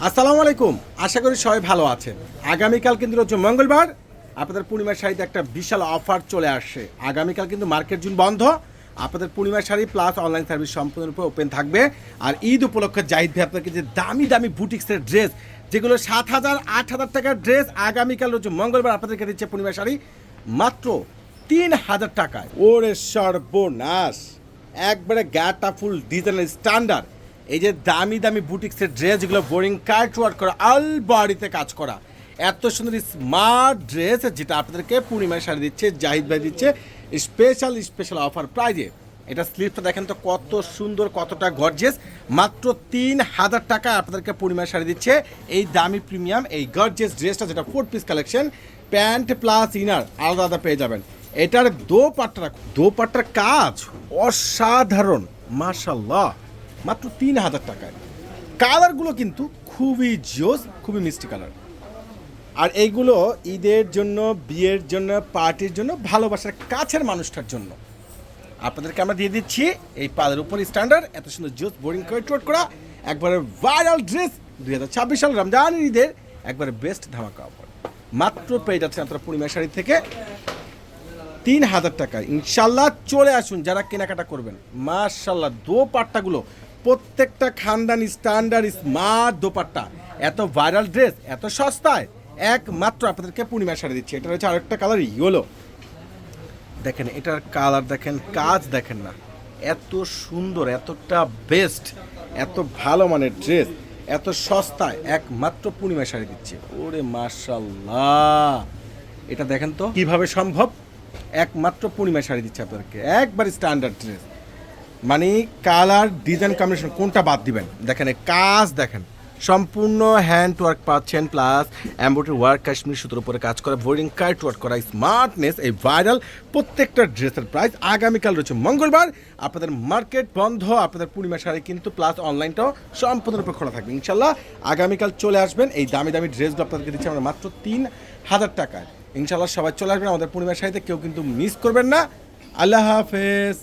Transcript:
আসসালামু আলাইকুম, আশা করি সবাই ভালো আছেন। আগামীকাল কিন্তু হচ্ছে মঙ্গলবার, আপনাদের পূর্ণিমার শাড়িতে একটা বিশাল অফার চলে আসছে। আগামীকাল কিন্তু মার্কেট জুন বন্ধ, আপনাদের পূর্ণিমার শাড়ি প্লাস অনলাইন সার্ভিস সম্পূর্ণরূপে ওপেন থাকবে। আর ঈদ উপলক্ষে জাহিদ ভাই আপনাকে যে দামি দামি বুটিক্সের ড্রেস, যেগুলো 7,000 8,000 টাকার ড্রেস, আগামীকাল হচ্ছে মঙ্গলবার আপনাদেরকে দিচ্ছে পূর্ণিমার শাড়ি মাত্র 3,000 টাকায়। ওরে সর্বনাশ, একবারে গাটা ফুল ডিজাইনের স্ট্যান্ডার্ড। এই যে দামি দামি বুটিক্সের ড্রেস, যেগুলো বোরিং কাট ওয়ার্ক করা, আলবাড়িতে কাজ করা, এত সুন্দর স্মার্ট ড্রেস, যেটা আপনাদেরকে পূর্ণিমার শাড়ি দিচ্ছে জাহিদ ভাই দিচ্ছে স্পেশাল অফার প্রাইজে। এটা স্লিপটা দেখেন তো কত সুন্দর, কতটা গর্জিয়াস। মাত্র 3,000 টাকা আপনাদেরকে পূর্ণিমার শাড়ি দিচ্ছে এই দামি প্রিমিয়াম এই গর্জিয়াস ড্রেসটা, যেটা 4 piece collection, pant plus inner আলাদা আলাদা পেয়ে যাবেন। এটার দোপাট্টার কাজ অসাধারণ, মাশাআল্লাহ, মাত্র 3,000 টাকায়। কালারগুলো কিন্তু খুবই জোস, খুবই মিষ্টি কালার। আর এইগুলো ঈদের জন্য, বিয়ের জন্য, পার্টির জন্য, ভালোবাসার কাছের মানুষটার জন্য আপনাদেরকে আমরা দিয়ে দিচ্ছি এই পালের উপর স্ট্যান্ডার্ড এত সুন্দর জোস বোরিং কাট করা একবারে ভাইরাল ড্রেস। 2026 সাল রমজান ঈদের একবারে বেস্ট ধামাকা অফার। মাত্র পেয়ে যাচ্ছেন আপনারা পূর্ণিমা শাড়ি থেকে 3,000 টাকায়। ইনশাল্লাহ চলে আসুন যারা কেনাকাটা করবেন। মাশাল্লাহ, দোপাট্টাগুলো প্রত্যেকটা খানদানি স্ট্যান্ডার্ড স্মার্ট দোপাট্টা, এত ভাইরাল ড্রেস এত সস্তায় একমাত্র আপনাদেরকে পূর্ণিমা শাড়ি দিচ্ছে। এটা হচ্ছে আরেকটা কালার ইয়েলো, দেখেন এটার কালার দেখেন, কাজ দেখেন না, এত সুন্দর, এতটা বেস্ট, এত ভালো মানের ড্রেস এত সস্তায় একমাত্র পূর্ণিমা শাড়ি দিচ্ছে। ওরে মাশাল্লাহ, এটা দেখেন তো কিভাবে সম্ভব, একমাত্র পূর্ণিমা শাড়ি দিচ্ছে আপনাদেরকে একবার স্ট্যান্ডার্ড ড্রেস। মানে কালার ডিজাইন কম্বিনেশন কোনটা বাদ দিবেন, দেখেন এই কাজ দেখেন, সম্পূর্ণ হ্যান্ড ওয়ার্ক পাচ্ছেন, প্লাস এমব্রয়ডারি ওয়ার্ক, কাশ্মীর সুতোর উপরে কাজ করা, বোরিং কাট ওয়ার্ক করা, স্মার্টনেস, এই ভাইরাল প্রত্যেকটা ড্রেসের প্রাইস। আগামীকাল রয়েছে মঙ্গলবার, আপনাদের মার্কেট বন্ধ, আপনাদের পূর্ণিমা শাড়ি কিন্তু প্লাস অনলাইনটাও সম্পূর্ণরূপে খোলা থাকবে। ইনশাল্লাহ আগামীকাল চলে আসবেন, এই দামি দামি ড্রেসগুলো আপনাদেরকে দিচ্ছি আমরা মাত্র 3,000 টাকায়। ইনশাল্লাহ সবাই চলে আসবেন আমাদের পূর্ণিমা শাড়িতে, কেউ কিন্তু মিস করবেন না। আল্লাহ হাফেজ।